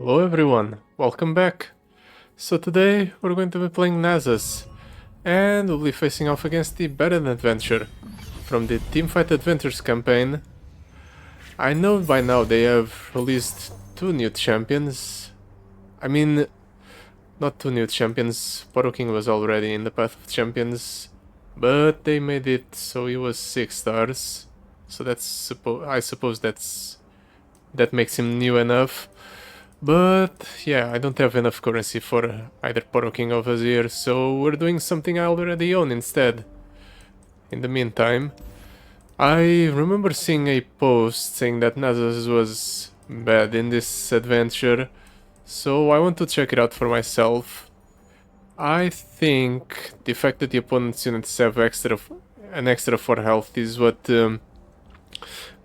Hello everyone, welcome back. So today we're going to be playing Nasus, and we'll be facing off against the Baron Adventure from the Teamfight Adventures campaign. I know by now they have released two new champions. I mean, not two new champions, Poro King was already in the path of champions, but they made it so he was 6 stars. So that's I suppose that makes him new enough. But yeah, I don't have enough currency for either Poro King or Vizier, so we're doing something I already own instead. In the meantime, I remember seeing a post saying that Nasus was bad in this adventure, so I want to check it out for myself. I think the fact that the opponent's units have an extra 4 health is what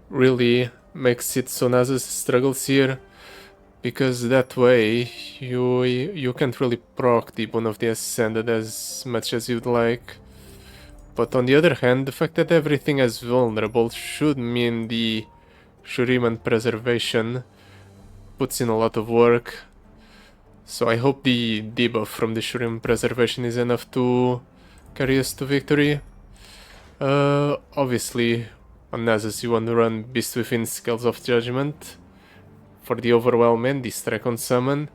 really makes it so Nasus struggles here. Because that way, you can't really proc the Boon of the Ascended as much as you'd like. But on the other hand, the fact that everything is vulnerable should mean the Shuriman Preservation puts in a lot of work. So I hope the debuff from the Shuriman Preservation is enough to carry us to victory. Obviously, on Nasus you want to run Beast Within Scales of Judgment for the Overwhelm and the Strike on Summon.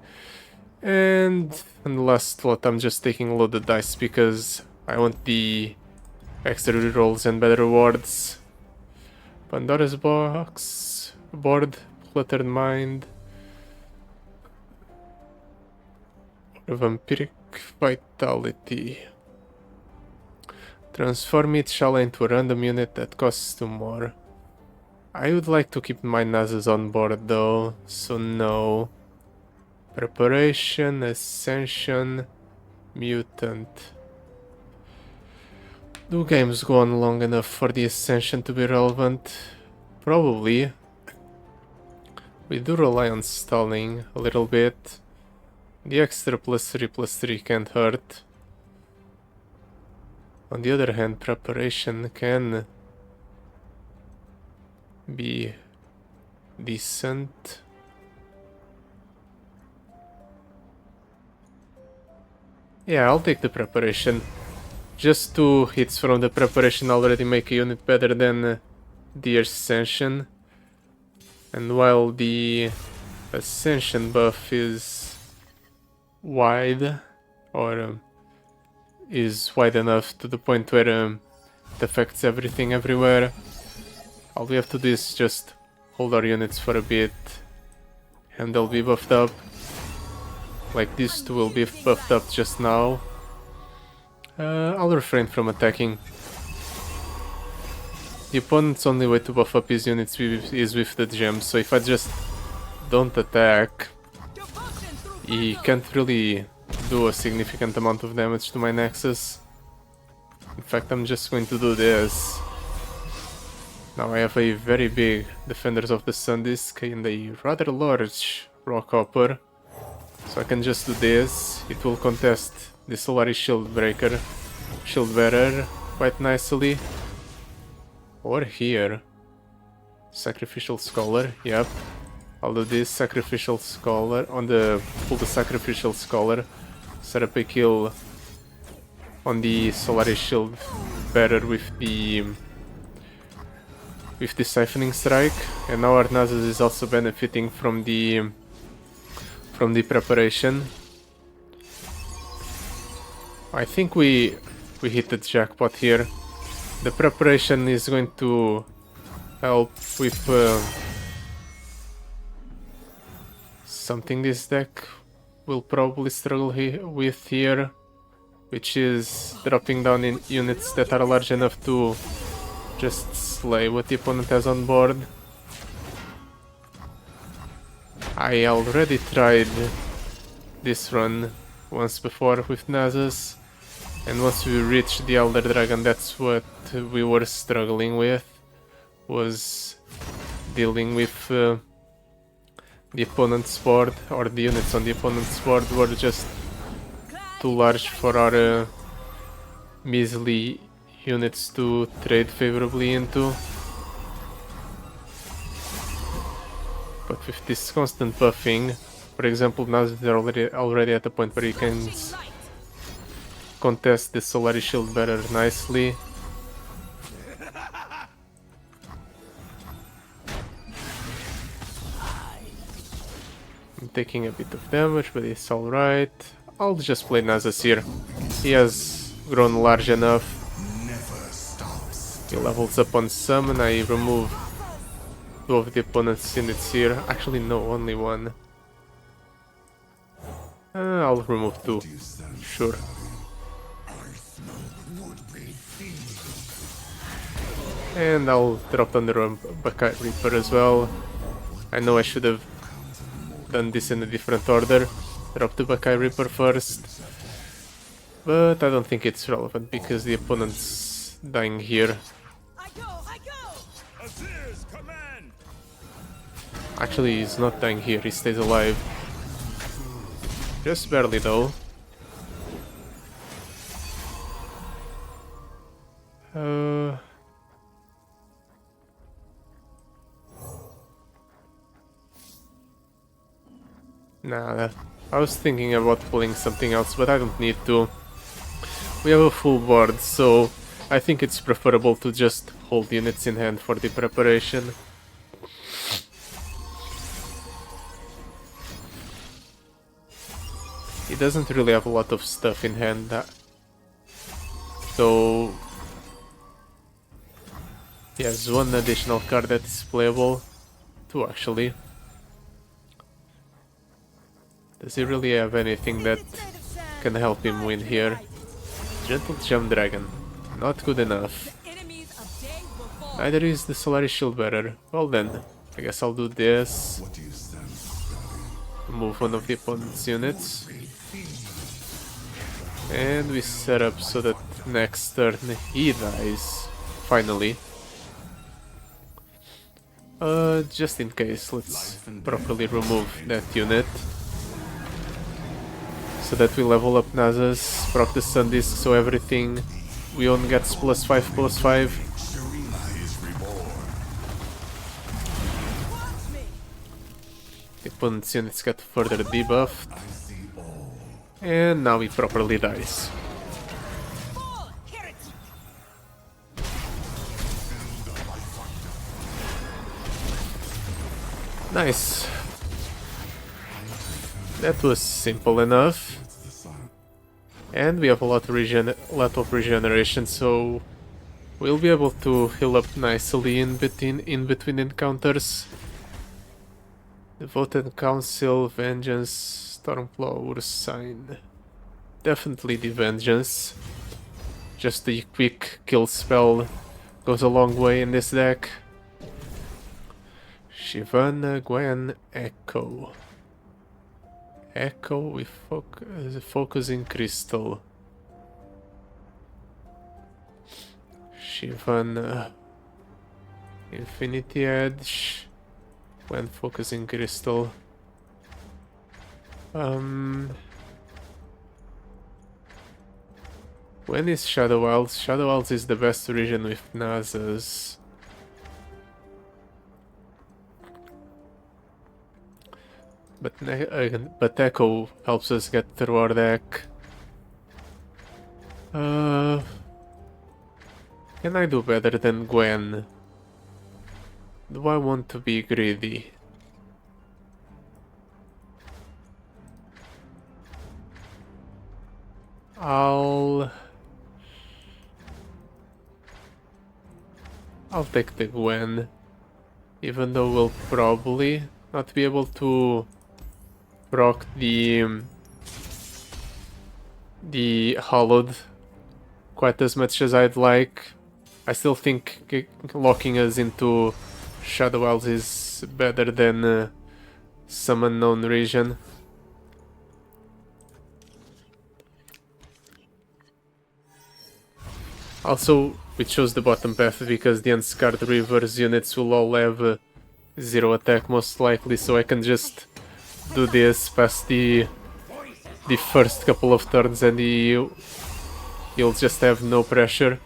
And in the last slot I'm just taking loaded dice because I want the extra rerolls and better rewards. Pandora's Box, Board, Cluttered Mind, Vampiric Vitality. Transform each ally into a random unit that costs 2 more. I would like to keep my Nasus on board though, so no. Preparation, Ascension, Mutant. Do games go on long enough for the Ascension to be relevant? Probably. We do rely on stalling a little bit. The extra +3/+3 can't hurt. On the other hand, preparation can be decent. Yeah, I'll take the preparation. Just 2 hits from the preparation already make a unit better than the Ascension. And while the Ascension buff is wide, or is wide enough to the point where it affects everything everywhere, all we have to do is just hold our units for a bit and they'll be buffed up. Like these two will be buffed up just now. I'll refrain from attacking. The opponent's only way to buff up his units is with the gem, so if I just don't attack, he can't really do a significant amount of damage to my Nexus. In fact, I'm just going to do this. Now I have a very big Defenders of the Sun disc and a rather large Rock Hopper. So I can just do this. It will contest the Solaris Shield Bearer quite nicely. Or here. Sacrificial Scholar, yep. I'll do this Sacrificial Scholar on the pull the Sacrificial Scholar. Set up a kill on the Solaris Shield Bearer with the Siphoning Strike, and now our Nasus is also benefiting from the preparation. I think we hit the jackpot here. The preparation is going to help with something this deck will probably struggle with here, which is dropping down in units that are large enough to just slay what the opponent has on board. I already tried this run once before with Nasus, and once we reached the Elder Dragon, that's what we were struggling with, was dealing with the opponent's board, or the units on the opponent's board were just too large for our measly units to trade favorably into. But with this constant buffing, For example, now that they're already at the point where you can contest the Solari Shield better nicely. I'm taking a bit of damage, but it's alright. I'll just play Nasus here. He has grown large enough. He levels up on summon. I remove 2 of the opponent's units here. Actually, no, only 1. I'll remove 2. Sure. And I'll drop down the Bakai Reaper as well. I know I should have done this in a different order. Drop the Bakai Reaper first. But I don't think it's relevant because the opponent's dying here. Actually, he's not dying here, he stays alive. Just barely though. Nah, I was thinking about pulling something else, but I don't need to. We have a full board, so I think it's preferable to just hold units in hand for the preparation. He doesn't really have a lot of stuff in hand, so he has 1 additional card that is playable. 2 actually. Does he really have anything that can help him win here? Gentle Jump Dragon. Not good enough. Neither is the Solari Shield Bearer. Well then, I guess I'll do this. Move 1 of the opponent's units. And we set up so that next turn he dies. Finally. Just in case, let's properly remove that unit. So that we level up Nasus, proc the Sun Disc, so everything we own gets +5/+5. The opponent's units get further debuffed. And now he properly dies. Nice. That was simple enough. And we have a lot of regeneration, so we'll be able to heal up nicely in between encounters. Devoted Council, Vengeance, Stormflower, Sign. Definitely the Vengeance. Just the quick kill spell goes a long way in this deck. Shyvana, Gwen, Echo. Echo with focusing crystal. Shyvana, Infinity Edge, when focusing crystal. When is Shadow Isles? Shadow Isles is the best region with Nasus. But Echo helps us get through our deck. Can I do better than Gwen? Do I want to be greedy? I'll take the Gwen, even though we'll probably not be able to proc the Hollowed quite as much as I'd like. I still think locking us into Shadow Isles is better than some unknown region. Also, we chose the bottom path because the Unscarred Rivers units will all have 0 attack most likely, so I can just do this past the first couple of turns and he'll just have no pressure.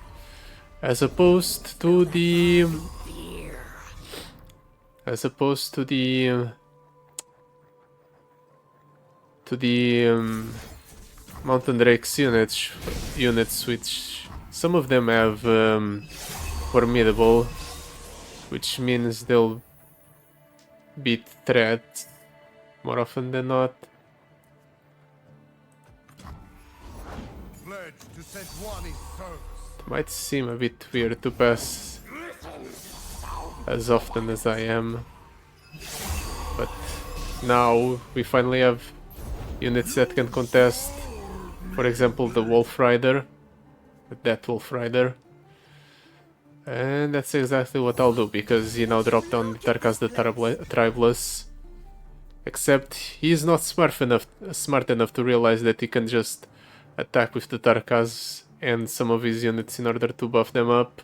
As opposed to the to the Mountain Drake's units, which some of them have formidable, which means they'll beat threats more often than not. It might seem a bit weird to pass as often as I am, but now we finally have units that can contest, for example, the Wolf Rider, the Death Wolf Rider. And that's exactly what I'll do, because he now dropped down the Tarkas the Tribeless. Except he's not smart enough to realize that he can just attack with the Tarkas and some of his units in order to buff them up.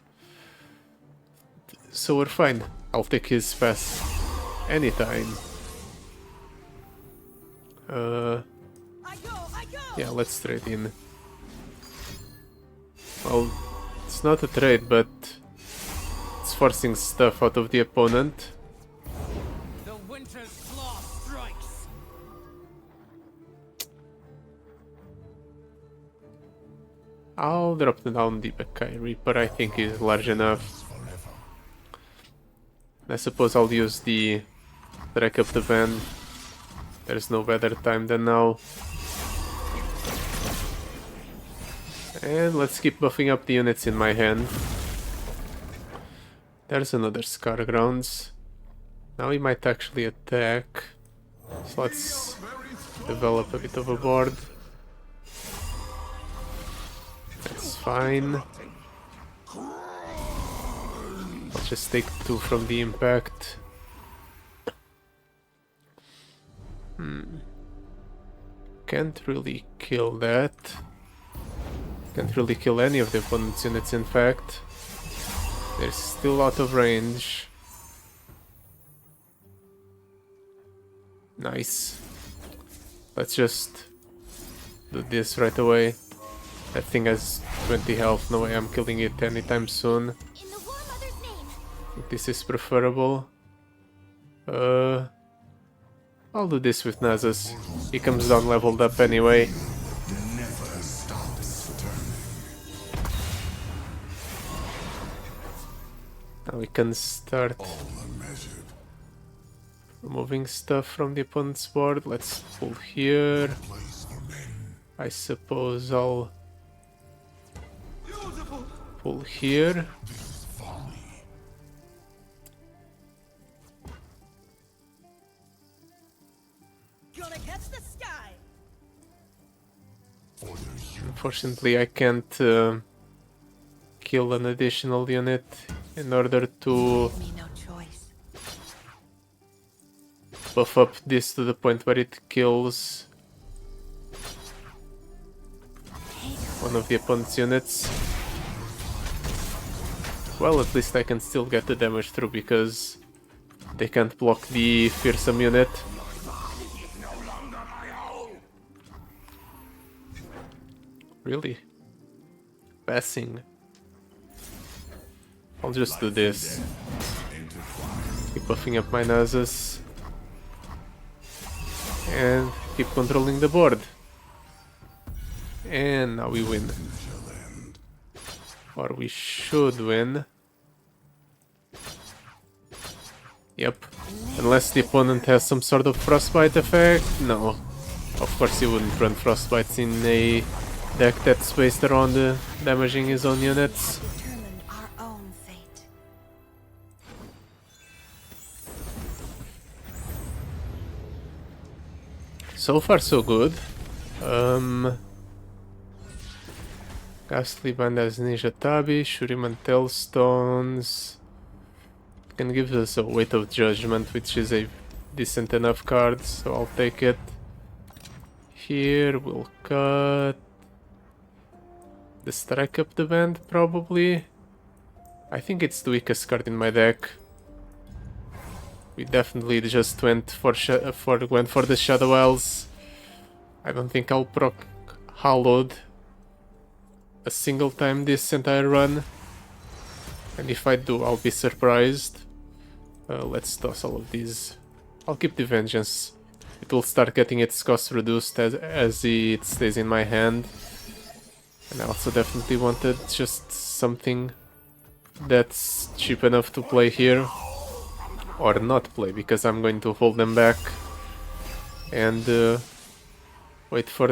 So we're fine. I'll take his pass anytime. Yeah, let's trade in. Well, it's not a trade, but it's forcing stuff out of the opponent. The winter's claw strikes. I'll drop down the Bakai Reaper. I think he's large enough. I suppose I'll use the Track Up the Van. There's no better time than now. And let's keep buffing up the units in my hand. There's another Scar Grounds. Now he might actually attack. So let's develop a bit of a board. That's fine. I'll just take 2 from the impact. Can't really kill that. Can't really kill any of the opponent's units, in fact. They're still out of range. Nice. Let's just do this right away. That thing has 20 health, no way I'm killing it anytime soon. In the War Mother's name. I think this is preferable. I'll do this with Nasus. He comes down leveled up anyway. Now we can start removing stuff from the opponent's board. Let's pull here. I suppose I'll pull here. Gonna catch the sky. Unfortunately, I can't kill an additional unit in order to buff up this to the point where it kills one of the opponent's units. Well, at least I can still get the damage through because they can't block the fearsome unit. Really? Passing. I'll just do this. Keep buffing up my Nasus. And keep controlling the board. And now we win. Or we should win. Yep. Unless the opponent has some sort of frostbite effect. No. Of course he wouldn't run frostbites in a deck that's based around damaging his own units. Determine our own fate. So far so good. Ghastly Band has Ninja Tabi, Shuriman Tailstones. Can give us a Weight of Judgment, which is a decent enough card, so I'll take it. Here we'll cut the Strike Up the Band, probably. I think it's the weakest card in my deck. We definitely just went for the Shadow Elves. I don't think I'll proc Hallowed a single time this entire run. And if I do, I'll be surprised. Let's toss all of these. I'll keep the Vengeance. it will start getting its cost reduced as it stays in my hand. And I also definitely wanted just something that's cheap enough to play here. Or not play, because I'm going to hold them back. And wait for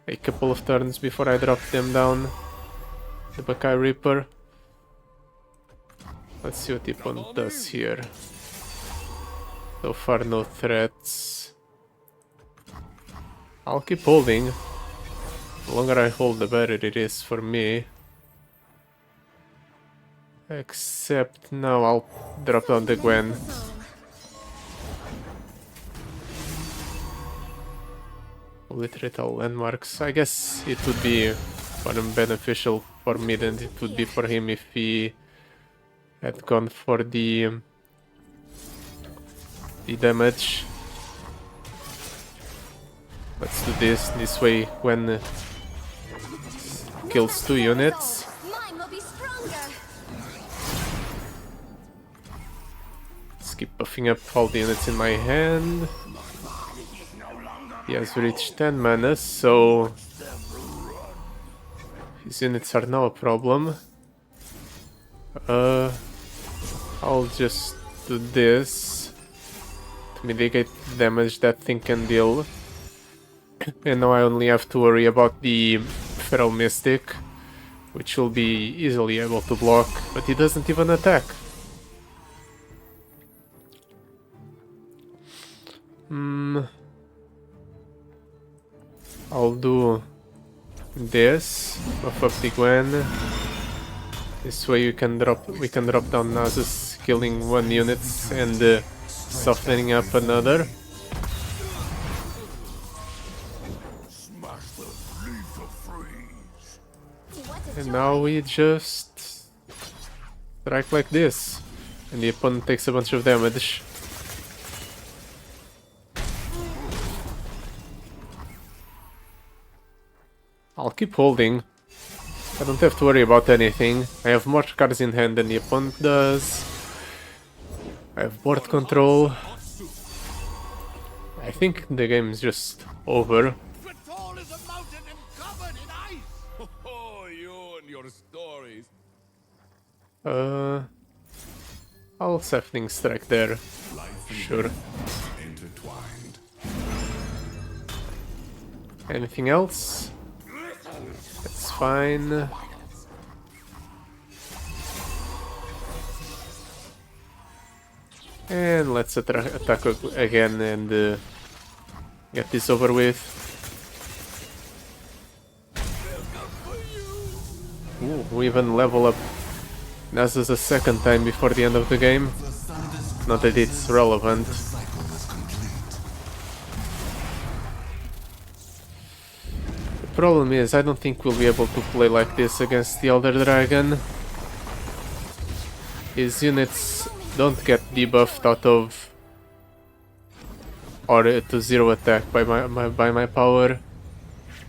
a couple of turns before I drop them down. The Buckeye Reaper. Let's see what the opponent does here. So far no threats. I'll keep holding. The longer I hold, the better it is for me. Except now I'll drop down the Gwen. Obliterate all landmarks. I guess it would be more beneficial for me than it would be for him if he had gone for the damage. Let's do this way when kills 2 units. Mine will be stronger. Let's keep buffing up all the units in my hand. He has reached 10 mana, so his units are now a problem. I'll just do this to mitigate the damage that thing can deal. And now I only have to worry about the Feral Mystic, which will be easily able to block, but he doesn't even attack. I'll do this, buff up the Gwen. This way we can drop down Nasus, killing 1 unit and softening up another. And now we just strike like this, and the opponent takes a bunch of damage. I'll keep holding. I don't have to worry about anything. I have more cards in hand than the opponent does. I have board control. I think the game is just over. Tall as a mountain and covered in ice. Oh, you and your stories. I'll Sifting Strike there. Sure. Intertwined. Anything else? That's fine. And let's attack again and get this over with. Ooh, we even level up Nasus a second time before the end of the game. Not that it's relevant. The problem is, I don't think we'll be able to play like this against the Elder Dragon. His units don't get debuffed out of or to 0 attack by my power,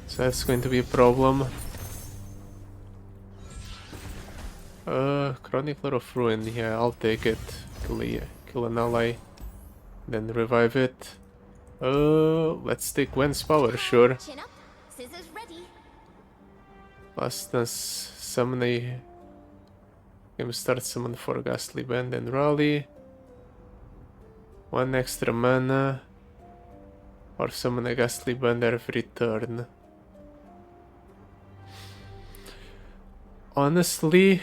so that's going to be a problem. Chronicler of Ruin, yeah, I'll take it. Kill an ally, then revive it. Let's take Gwen's power, sure. Chin up, scissors ready. Last us summon a game start summon for Ghastly Band and Rally. 1 extra mana. Or summon a Ghastly Band every turn. Honestly,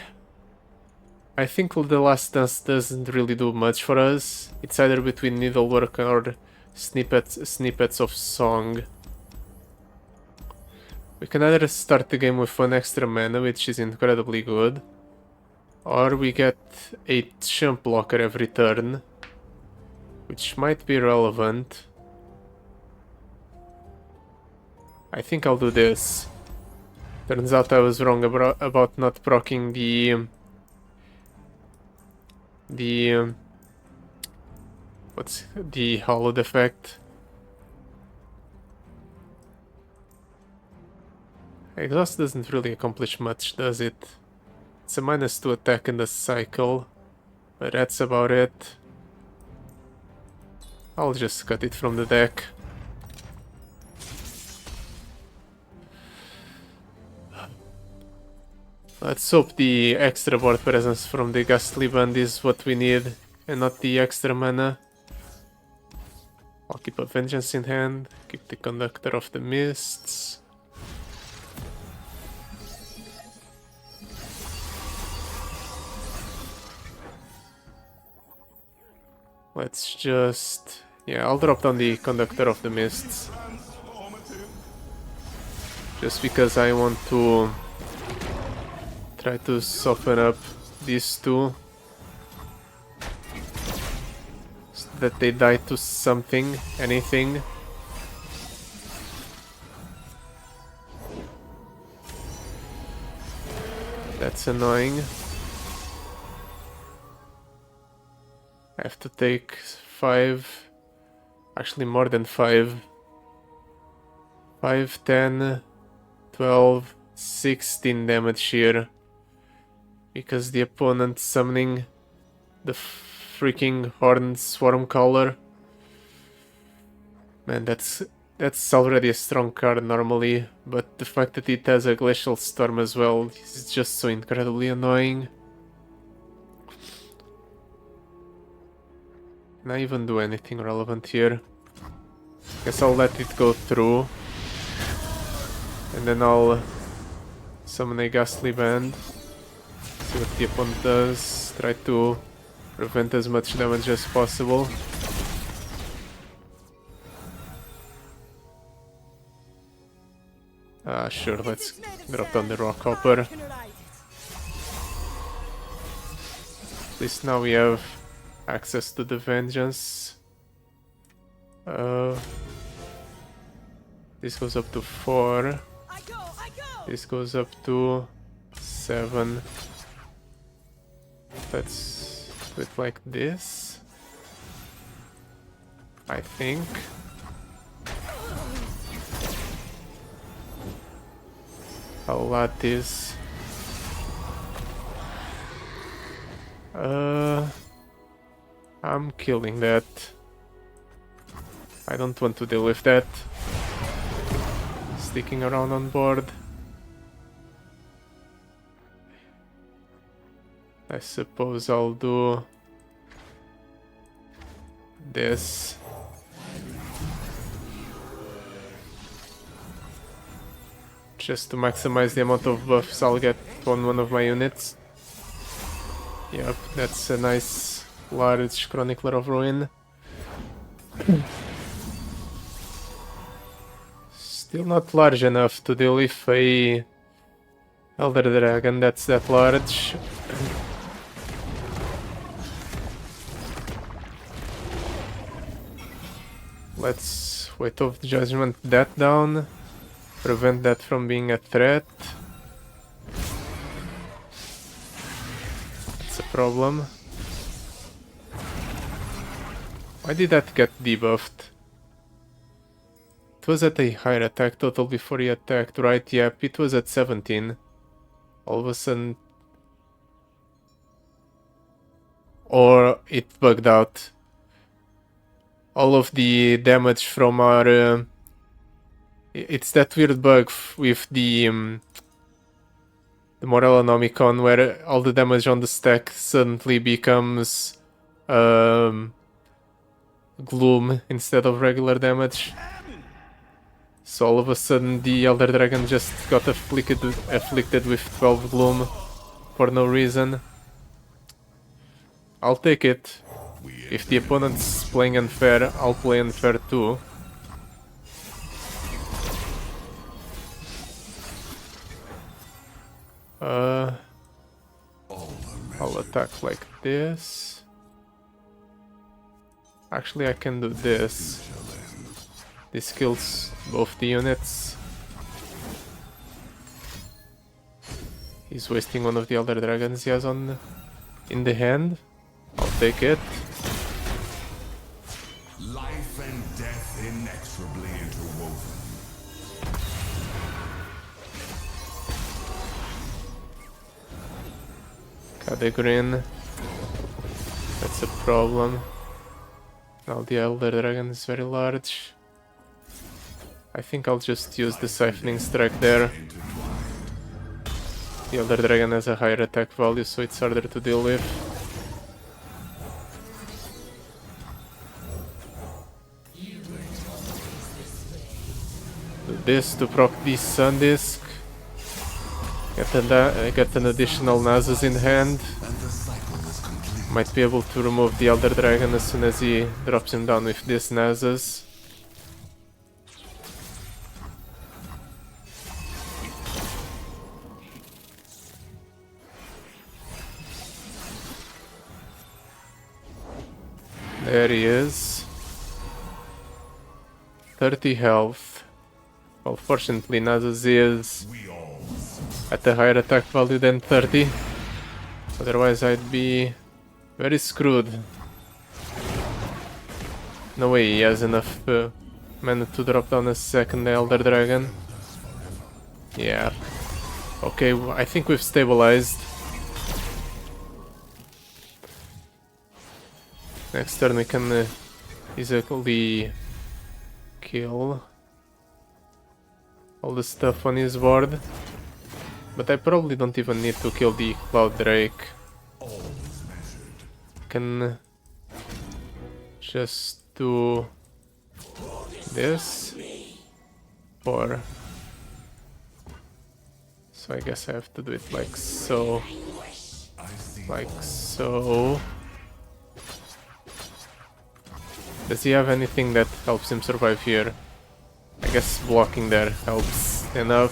I think the Last Dance doesn't really do much for us. It's either between Needlework or snippets of song. We can either start the game with 1 extra mana, which is incredibly good, or we get a Champ Blocker every turn, which might be relevant. I think I'll do this. Turns out I was wrong about not proccing the what's the Hallowed effect. Exhaust doesn't really accomplish much, does it? It's a -2 attack in the cycle, but that's about it. I'll just cut it from the deck. Let's hope the extra board presence from the Ghastly Band is what we need, and not the extra mana. I'll keep a Vengeance in hand, keep the Conductor of the Mists. Let's just... yeah, I'll drop down the Conductor of the Mists. Just because I want to try to soften up these two. So that they die to something, anything. That's annoying. I have to take 5, actually more than 5. 5, 10, 12, 16 damage here. Because the opponent summoning the freaking Horned Swarmcaller. Man, that's already a strong card normally, but the fact that it has a Glacial Storm as well is just so incredibly annoying. Can I even do anything relevant here? Guess I'll let it go through. And then I'll summon a Ghastly Band. See what the opponent does. Try to prevent as much damage as possible. Sure, let's drop down the Rock Hopper. At least now we have access to the Vengeance. This goes up to 4. This goes up to 7. Let's do it like this, I think. I'll add this. I'm killing that. I don't want to deal with that. Sticking around on board. I suppose I'll do this. Just to maximize the amount of buffs I'll get on one of my units. Yep, that's a nice large Chronicler of Ruin. Still not large enough to deal with a Elder Dragon that's that large. Let's Weight of Judgment that down. Prevent that from being a threat. It's a problem. Why did that get debuffed? It was at a higher attack total before he attacked, right? Yep, it was at 17. All of a sudden... or it bugged out. All of the damage from our... it's that weird bug with the Morellonomicon where all the damage on the stack suddenly becomes gloom instead of regular damage. So all of a sudden the Elder Dragon just got afflicted with 12 gloom for no reason. I'll take it. If the opponent's playing unfair, I'll play unfair too. I'll attack like this. Actually, I can do this. This kills both the units. He's wasting one of the Elder Dragons he has in the hand. I'll take it. Life and death inexorably interwoven. Cadegrin. That's a problem. Now the Elder Dragon is very large. I think I'll just use the Siphoning Strike there. The Elder Dragon has a higher attack value, so it's harder to deal with. Do this to proc the Sun Disc. Get an additional Nasus in hand. Might be able to remove the Elder Dragon as soon as he drops him down with this Nasus. There he is. 30 health. Well, fortunately Nasus is at a higher attack value than 30. Otherwise I'd be very screwed. No way he has enough mana to drop down a second Elder Dragon. Yeah. Okay, I think we've stabilized. Next turn we can easily kill all the stuff on his board. But I probably don't even need to kill the Cloud Drake. Can just do this, or so I guess I have to do it like so, like so. Does he have anything that helps him survive here? I guess blocking there helps enough.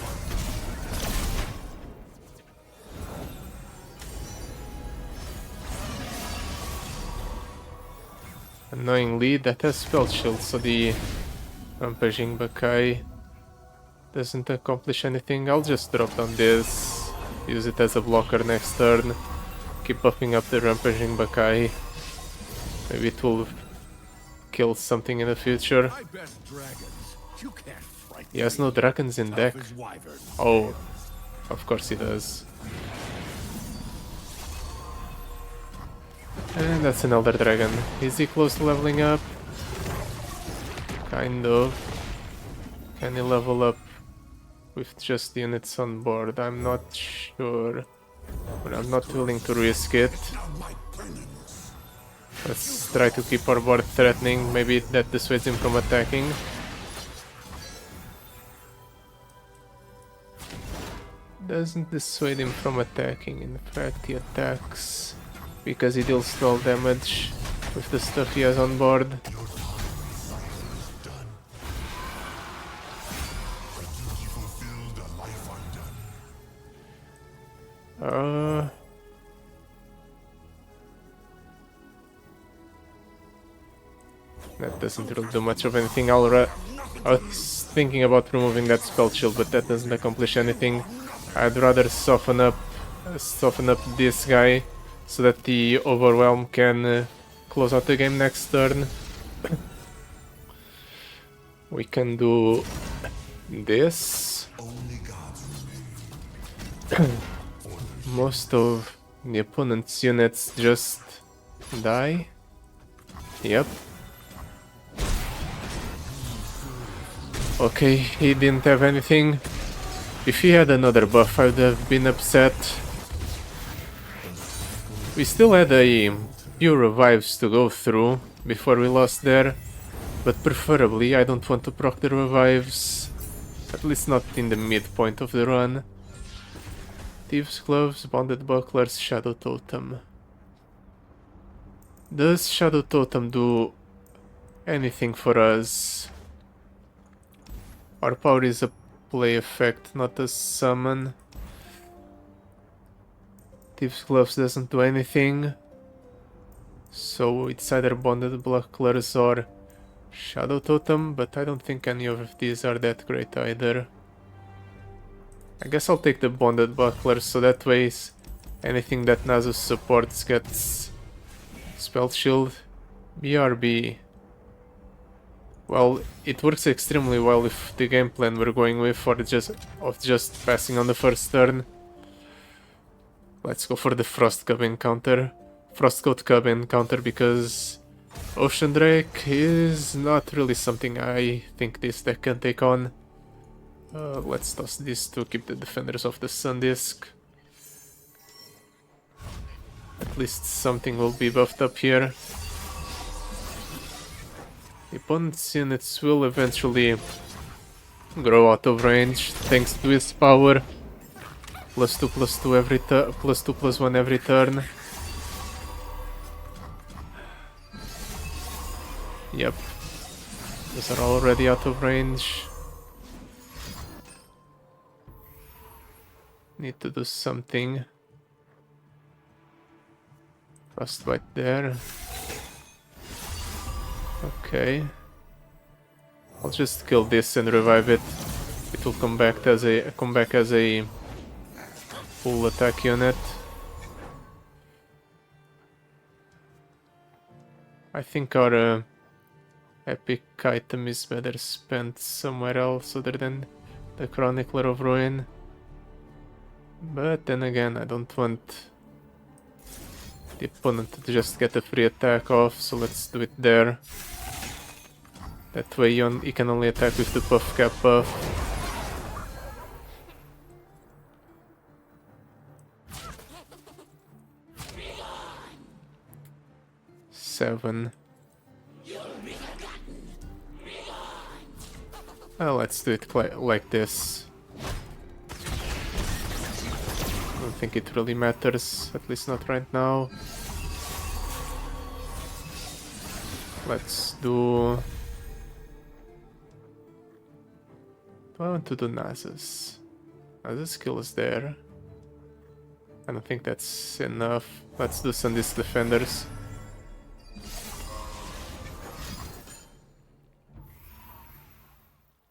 Annoyingly, that has spell shield, so the Rampaging Bakai doesn't accomplish anything. I'll just drop down this, use it as a blocker next turn, keep buffing up the Rampaging Bakai. Maybe it will kill something in the future. He has no dragons in deck. Oh, of course he does. And that's an Elder Dragon. Is he close to leveling up? Kind of. Can he level up with just units on board? I'm not sure. But I'm not willing to risk it. Let's try to keep our board threatening. Maybe that dissuades him from attacking. Doesn't dissuade him from attacking. In fact, he attacks because he deals 12 damage with the stuff he has on board. That doesn't really do much of anything. I was thinking about removing that spell shield, but that doesn't accomplish anything. I'd rather soften up this guy so that the Overwhelm can close out the game next turn. We can do this. Most of the opponent's units just die. Yep. Okay, he didn't have anything. If he had another buff, I would have been upset. We still had a few revives to go through before we lost there, but preferably I don't want to proc the revives, at least not in the midpoint of the run. Thieves' Gloves, Bonded Bucklers, Shadow Totem. Does Shadow Totem do anything for us? Our power is a play effect, not a summon. Thieves' Gloves doesn't do anything, so it's either Bonded Bucklers or Shadow Totem, but I don't think any of these are that great either. I guess I'll take the Bonded Bucklers, so that way anything that Nasus supports gets Spell Shield. BRB. Well, it works extremely well if the game plan we're going with, or just passing on the first turn. Let's go for the Frostcoat Cub encounter, because Ocean Drake is not really something I think this deck can take on. Let's toss this to keep the defenders of the Sun Disc. At least something will be buffed up here. The opponent's units will eventually grow out of range thanks to his power. +2/+2 every turn, +2/+1 every turn. Yep. Those are already out of range. Need to do something. Frostbite there. Okay. I'll just kill this and revive it. It will come back as a full attack unit. I think our epic item is better spent somewhere else other than the Chronicler of Ruin. But then again, I don't want the opponent to just get a free attack off, so let's do it there. That way he can only attack with the buff cap buff. Seven. Well, let's do it like this. I don't think it really matters, at least not right now. Let's do... I want to do Nasus. Nasus skill is there. I don't think that's enough. Let's do Sandisk Defenders.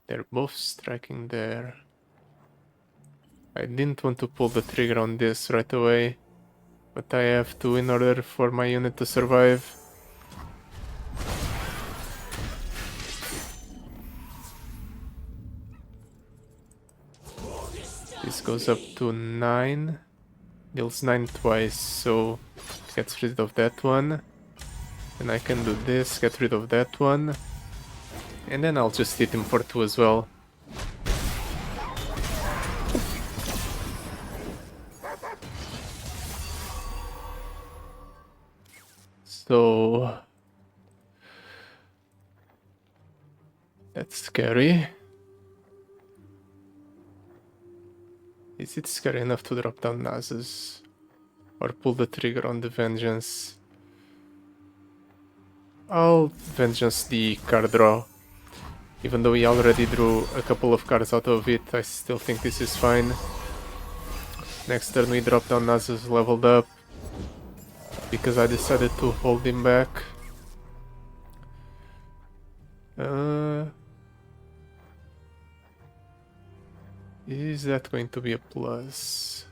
They're both striking there. I didn't want to pull the trigger on this right away, but I have to in order for my unit to survive. This goes up to 9, deals 9 twice, so it gets rid of that one. Then I can do this, get rid of that one. And then I'll just hit him for 2 as well. So... that's scary. Is it scary enough to drop down Nasus? Or pull the trigger on the Vengeance? I'll Vengeance the card draw. Even though we already drew a couple of cards out of it, I still think this is fine. Next turn we drop down Nasus leveled up. Because I decided to hold him back. Is that going to be a plus?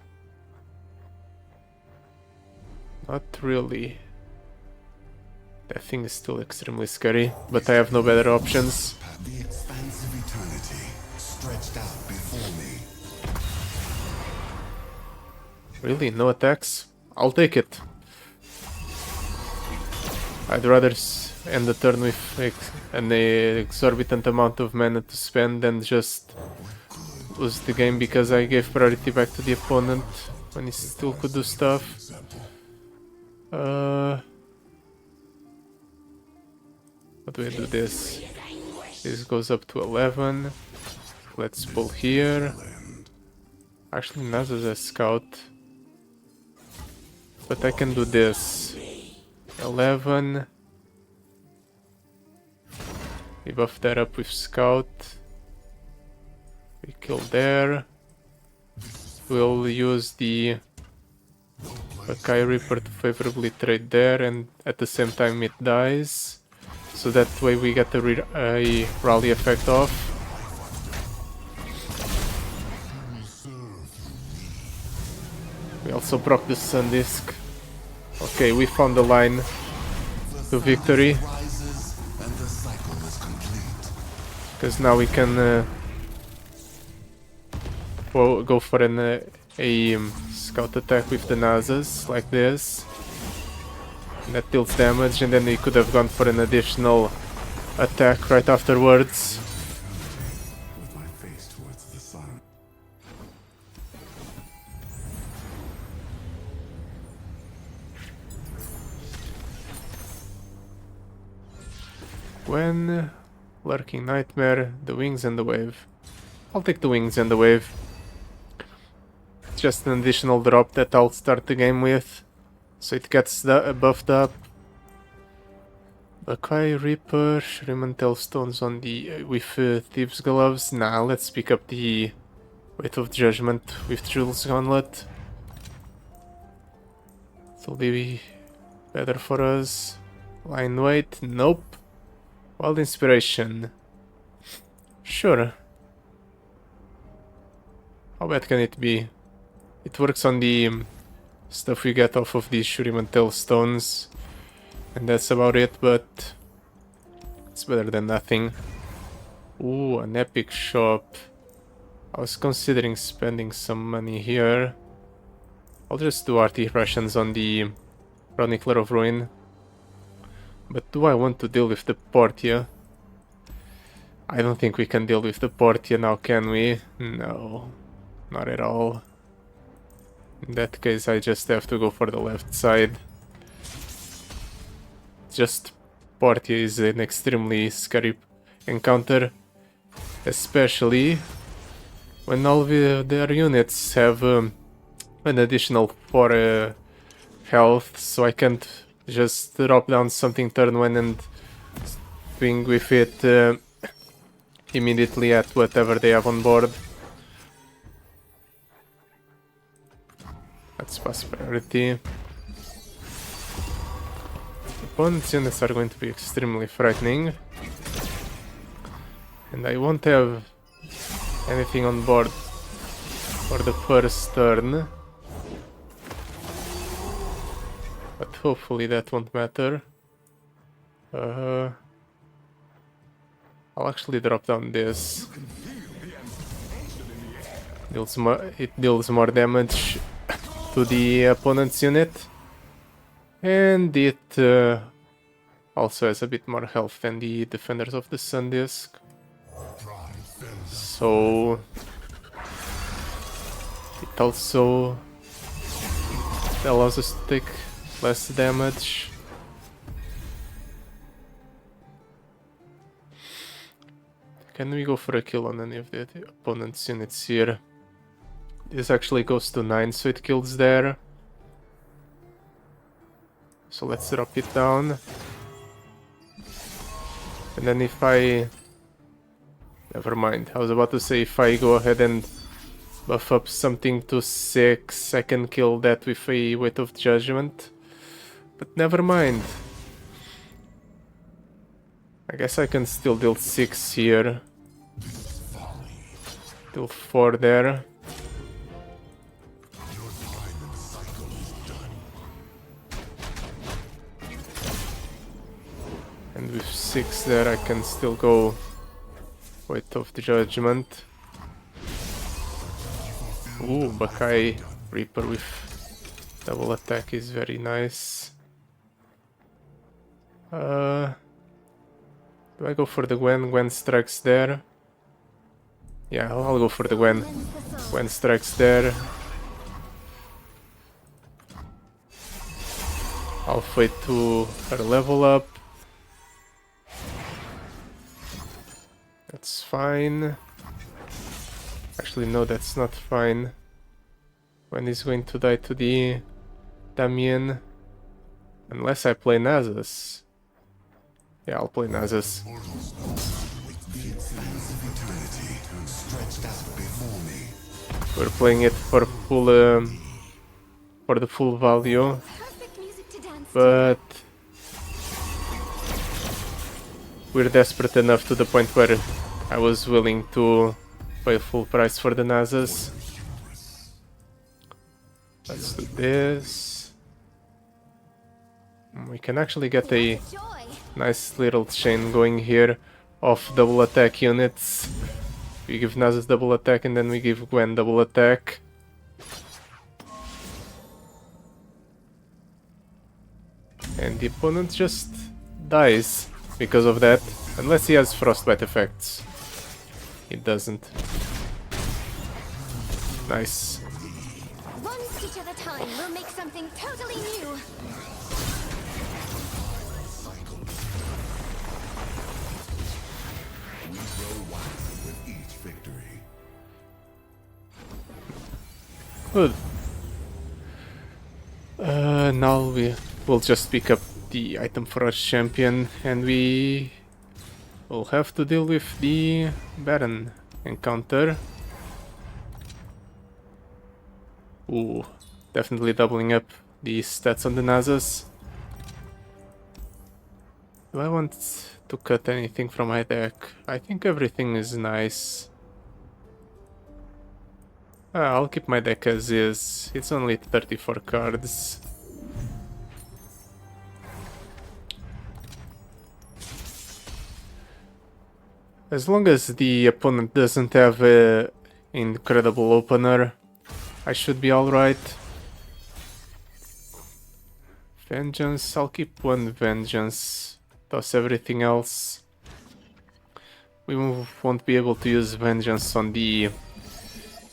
Not really. That thing is still extremely scary, but I have no better options. The expanse of eternity stretched out before me. Really? No attacks? I'll take it. I'd rather end the turn with an exorbitant amount of mana to spend than just lose the game because I gave priority back to the opponent when he still could do stuff. How do I do this? This goes up to 11. Let's pull here. Actually, Nasus as scout. But I can do this. 11. We buff that up with scout. We kill there. We'll use the Akai Reaper to favorably trade there, and at the same time it dies. So that way we get a rally effect off. We also broke the Sun Disk. Okay, we found the line to victory. Because now we can go for a scout attack with the Nasus, like this. And that deals damage, and then we could have gone for an additional attack right afterwards. With my face towards the sun. Gwen, Lurking Nightmare, the Wings and the Wave. I'll take the Wings and the Wave. Just an additional drop that I'll start the game with, so it gets buffed up. Buckeye Reaper, Shuriman Tailstones on the with Thieves Gloves. Nah, let's pick up the Weight of Judgment with Jules Gauntlet. It'll be better for us. Line Weight, nope. Wild Inspiration, sure. How bad can it be? It works on the stuff we get off of these Shuriman Tailstones, and that's about it, but it's better than nothing. Ooh, an epic shop. I was considering spending some money here. I'll just do Arti-Rations on the Chronicler of Ruin. But do I want to deal with the Portia? I don't think we can deal with the Portia now, can we? No, not at all. In that case, I just have to go for the left side. Just Portia is an extremely scary encounter, especially when all their units have an additional 4 health, so I can't just drop down something turn 1 and swing with it immediately at whatever they have on board. That's pass priority. Opponent's units are going to be extremely frightening, and I won't have anything on board for the first turn. But hopefully that won't matter. I'll actually drop down this. It deals more damage to the opponent's unit. And it also has a bit more health than the Defenders of the Sun Disk. So it also allows us to take less damage. Can we go for a kill on any of the opponent's units here? This actually goes to 9, so it kills there. So let's drop it down. And then if I... Never mind, I was about to say if I go ahead and buff up something to 6, I can kill that with a Weight of Judgment. But never mind. I guess I can still deal 6 here. Deal 4 there. And with 6 there I can still go Weight of the Judgment. Ooh, Buckeye Reaper with double attack is very nice. Do I go for the Gwen? Gwen strikes there. Yeah, I'll go for the Gwen. Gwen strikes there. I'll wait to her level up. That's fine. Actually, no, that's not fine. Gwen is going to die to the Damien. Unless I play Nasus. Yeah, I'll play Nasus. We're playing it for full, for the full value, but we're desperate enough to the point where I was willing to pay full price for the Nasus. Let's do this. We can actually get a nice little chain going here of double attack units. We give Nasus double attack and then we give Gwen double attack. And the opponent just dies because of that, unless he has frostbite effects. It doesn't. Nice. One stitch at a time, we'll make something totally new. We grow wiser with each victory. Good. Now we will just pick up the item for our champion, and we will have to deal with the Baron encounter. Ooh, definitely doubling up the stats on the Nasus. Do I want to cut anything from my deck? I think everything is nice. I'll keep my deck as is. It's only 34 cards. As long as the opponent doesn't have an incredible opener, I should be alright. Vengeance, I'll keep one Vengeance. Toss everything else. We won't be able to use Vengeance on the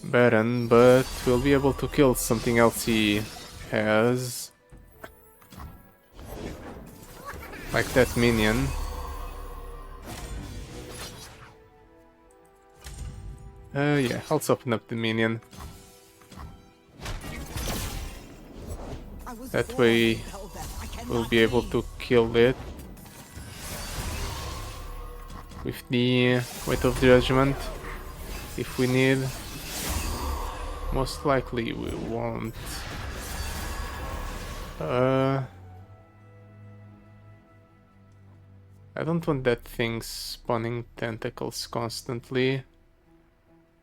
Baron, but we'll be able to kill something else he has. Like that minion. Yeah, let's open up the minion. That way we'll be able to kill it with the Weight of Judgment if we need. Most likely we won't. I don't want that thing spawning tentacles constantly.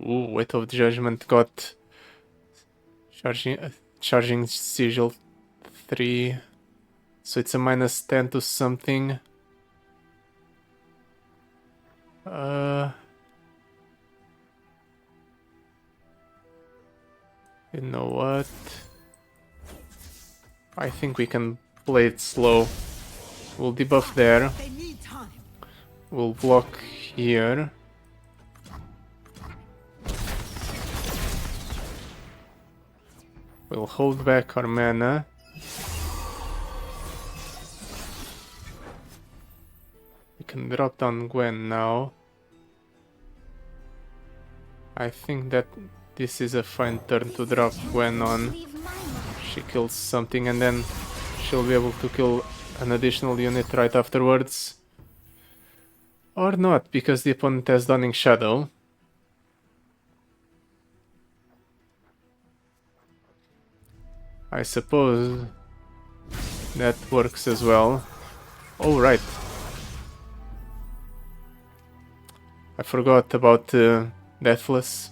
Ooh, Weight of Judgment got charging sigil 3, so it's a -10 to something. You know what? I think we can play it slow. We'll debuff there. They need time. We'll block here. We'll hold back our mana. We can drop down Gwen now. I think that this is a fine turn to drop Gwen on. Leave my mark. She kills something and then she'll be able to kill an additional unit right afterwards. Or not, because the opponent has Dawning Shadow. I suppose that works as well. Oh, right. I forgot about Deathless.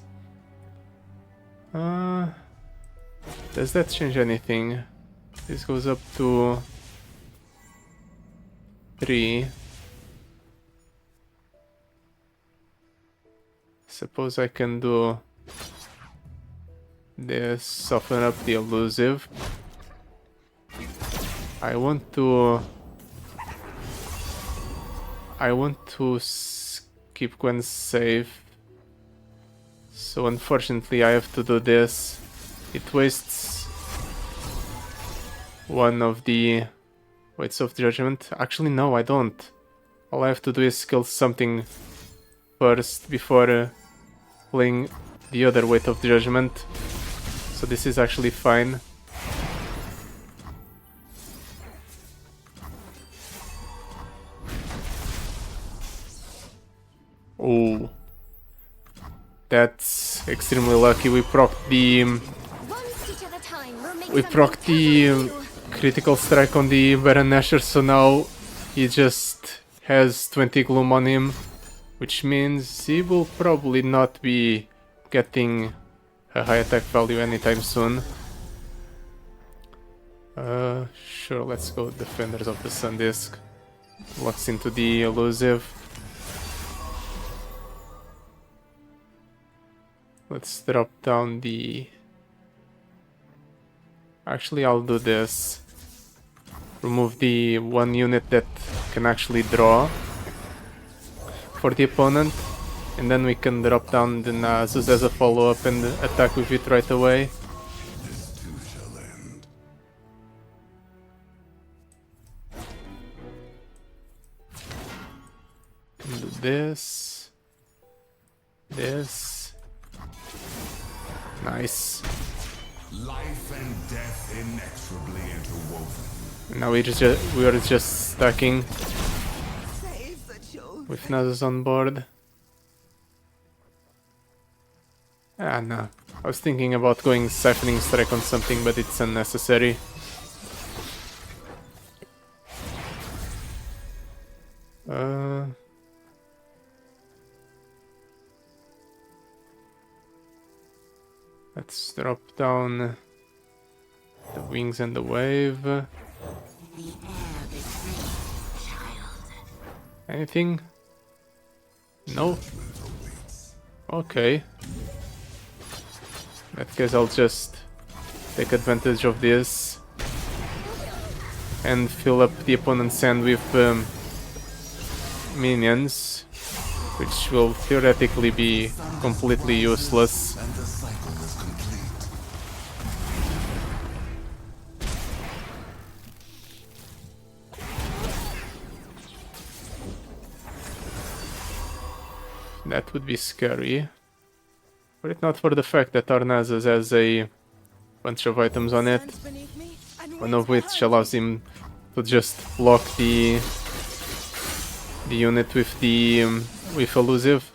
Does that change anything? This goes up to 3. Suppose I can do this, soften up the elusive. I want to keep Gwen safe. So unfortunately I have to do this. It wastes one of the Weights of Judgment. Actually no, I don't. All I have to do is kill something first before playing the other Weight of Judgment. So this is actually fine. Oh, that's extremely lucky. We procced the critical strike on the Baron Nashor, so now he just has 20 gloom on him, which means he will probably not be getting a high attack value anytime soon. Sure, let's go Defenders of the Sun Disk. Locks into the elusive. Let's drop down the... Actually, I'll do this. Remove the one unit that can actually draw for the opponent. And then we can drop down the Nasus as a follow-up and attack with it right away. This too shall end. Can do this. This. Nice. Life and death inexorably interwoven. Now we are just stacking with Nasus on board. Ah, no. I was thinking about going siphoning strike on something, but it's unnecessary. Let's drop down the wings and the wave. Anything? No? Okay. In that case, I'll just take advantage of this and fill up the opponent's hand with minions, which will theoretically be completely useless. And the cycle is complete. That would be scary. Were it not for the fact that our Nasus has a bunch of items on it, Stands beneath me and one of waits which for allows him to just block the unit with the with elusive.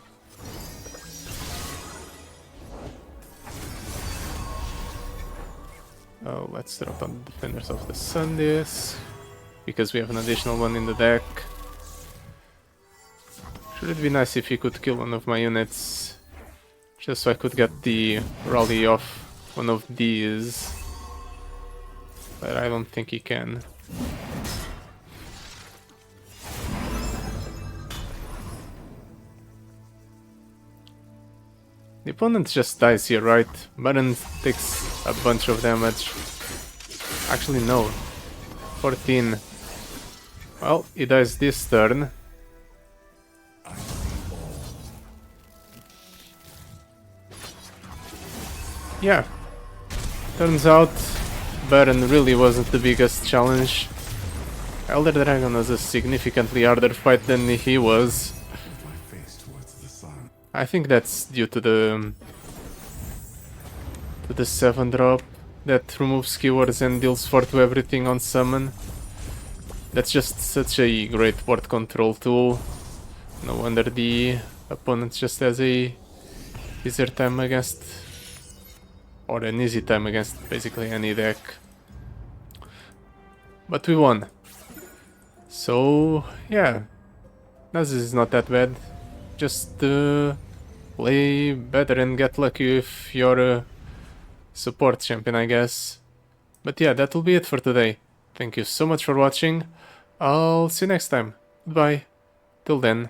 Oh, let's drop on Defenders of the Sun this, because we have an additional one in the deck. Should it be nice if he could kill one of my units, just so I could get the rally off one of these, but I don't think he can. The opponent just dies here, right? Baron takes a bunch of damage. Actually, no. 14. Well, he dies this turn. Yeah. Turns out, Baron really wasn't the biggest challenge. Elder Dragon was a significantly harder fight than he was. My face towards the sun. I think that's due to the 7 drop that removes keywords and deals 4 to everything on summon. That's just such a great board control tool. No wonder the opponent just has a easier time against, or an easy time against basically any deck. But we won. So yeah, Nasus is not that bad. Just play better and get lucky with your support champion, I guess. But yeah, that will be it for today. Thank you so much for watching. I'll see you next time. Goodbye. Till then.